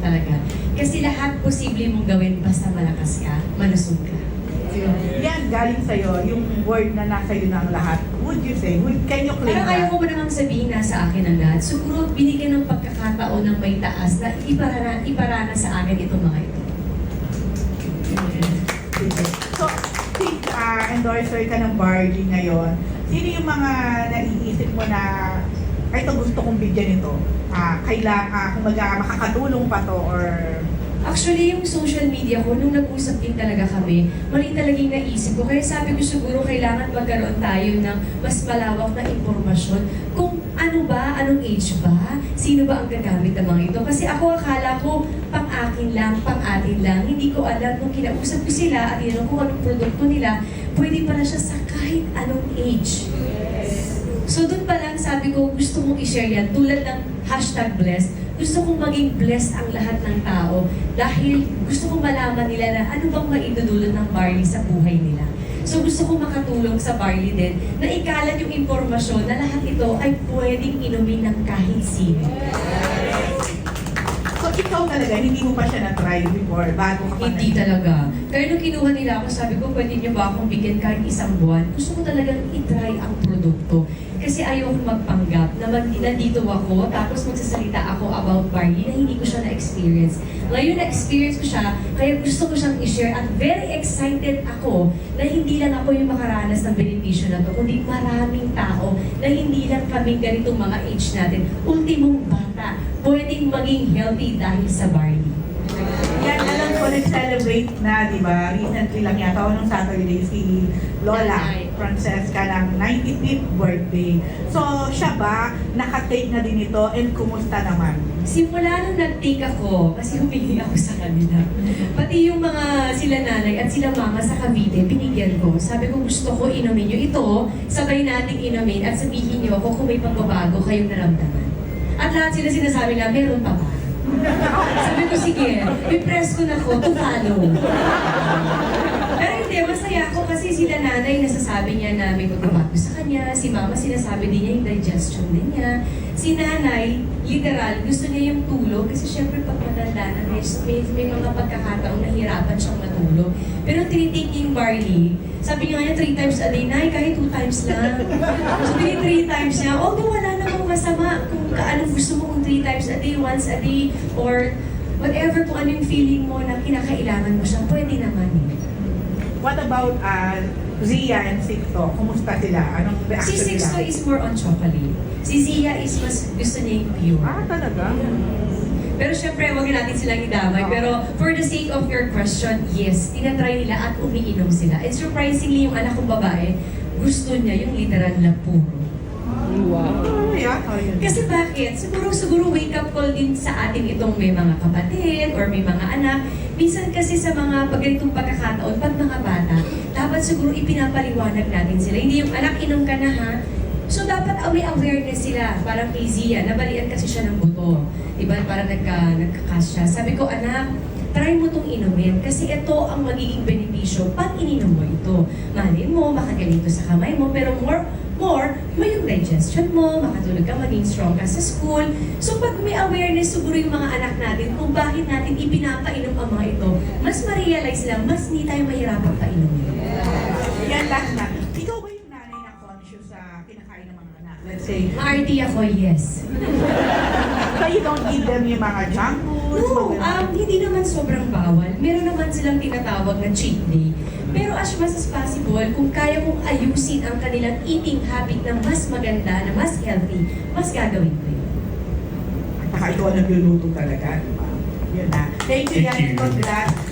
talaga. Kasi lahat posible mong gawin basta malakas ka, malusog ka. Yan, galing sa'yo, yung word na nasa iyo ng lahat. Would you say? Can you claim Parang ayaw that? ko mo namang sabihin nasa akin ang lahat. Siguro binigyan ng pagkakataon ng may taas na iparana sa akin itong mga ito. So, since endorser ka ng Barley ngayon, sino yung mga naiisip mo na ito gusto kong bigyan ito? Kung makakatulong pa to or... Actually, yung social media ko, nung nag-usap din talaga kami, mali talaga yung naisip ko. Kaya sabi ko siguro kailangan magkaroon tayo ng mas malawak na impormasyon kung ano ba, anong age ba, sino ba ang gagamit ng mga ito. Kasi ako akala ko pang-akin lang, pang-atin lang. Hindi ko alam nung kinausap ko sila at yun kung anong produkto nila, pwede pala siya sa kahit anong age. So doon pa lang sabi ko, gusto mong i-share yan tulad ng #blessed. Gusto kong maging blessed ang lahat ng tao dahil gusto kong malaman nila na ano bang maidudulot ng barley sa buhay nila. So gusto kong makatulong sa barley din na ikalat yung impormasyon na lahat ito ay pwedeng inumin ng kahit sino. So, ikaw talaga, hindi mo pa siya na-try before, bago ka pa Hindi talaga. Kaya nung kinuha nila ako, sabi ko, pwede niyo ba akong bigyan kahit isang buwan? Gusto ko talagang i-try ang produkto. Kasi ayoko magpanggap na nandito ako, tapos magsasalita ako about barley na hindi ko siya na-experience. Ngayon na-experience ko siya, kaya gusto ko siyang i-share at very excited ako na hindi lang ako yung makaranas ng benepisyo na to, kundi maraming tao na hindi lang kaming ganitong mga age natin, ultimong bata, pwedeng maging healthy dahil sa barley. Yan, alam ko, nag-celebrate na, di ba? Recently lang yata, o nung Saturday, si Lola Francesca ng 95th birthday. So, siya ba, nakatake na din ito, and kumusta naman? Simula nung nag-take ako, kasi humingi ako sa kanila. Pati yung mga sila nanay at sila mama sa Cavite, binigyan ko. Sabi ko, gusto ko inumin nyo ito, sabay nating inumin at sabihin nyo ako kung may pagbabago kayong naramdaman. At lahat sila sinasabi na, meron pa ba? Sabi ko, sige, i-press ko na ko to follow. Pero hindi, masaya ako kasi sila nanay nasasabi niya na may pagbabago sa kanya, si mama sinasabi din niya yung digestion din niya. Si nanay, literal, gusto niya yung tulog kasi syempre pag matanda na may mga pagkakataong nahirapan siyang matulog. Pero tinitake niya yung barley, sabi niya nga 3 times a day, nay, kahit 2 times lang. So, 3 times niya, although wala namang masama kung kaano gusto mo kung 3 times a day, once a day, or whatever kung ano yung feeling mo na kinakailangan mo siya, pwede naman eh. What about Zia and Sixto? Kumusta sila? Anong Si reaction nila? Sixto is more on chocolate. Si Zia is mas gusto niya yung pure. Talaga? Pero syempre, huwag natin silang idamay. Pero for the sake of your question, yes, tinatry nila at umiinom sila. And surprisingly, yung anak kong babae, gusto niya yung literal na puro. Wow. Kasi bakit? Siguro wake up call din sa atin itong may mga kapatid or may mga anak. Minsan kasi sa mga ganitong pagkakataon, pag mga bata, dapat siguro ipinapaliwanag natin sila. Hindi yung anak, inom ka na ha. So dapat may awareness sila. Parang kay Zia, nabalian kasi siya ng buto. Diba? Parang nagkakas siya. Sabi ko, anak, try mo itong inumin kasi ito ang magiging benepisyo pag ininom mo ito. Malin mo, makagaling ito sa kamay mo, pero more, may yung digestion mo, makatulog ka, maging strong ka sa school. So pag may awareness siguro yung mga anak natin kung bakit natin ipinapainom ang mga ito, mas ma-realize lang, mas hindi tayo mahirapan painumin. Yan, last na. Ikaw ba yung nanay na conscious sa kinakain ng mga anak? Let's say, Ma-RT ako, yes. so you don't eat them yung mga junk foods? No, hindi naman sobrang bawal. Meron naman silang tinatawag na cheat day. Pero as much as possible, kung kaya mong ayusin ang kanilang eating habit na mas maganda, na mas healthy, mas gagawin ko yun. At saka ikaw nagluluto talaga, di ba? Yun na. Thank you, Yan. Congrats.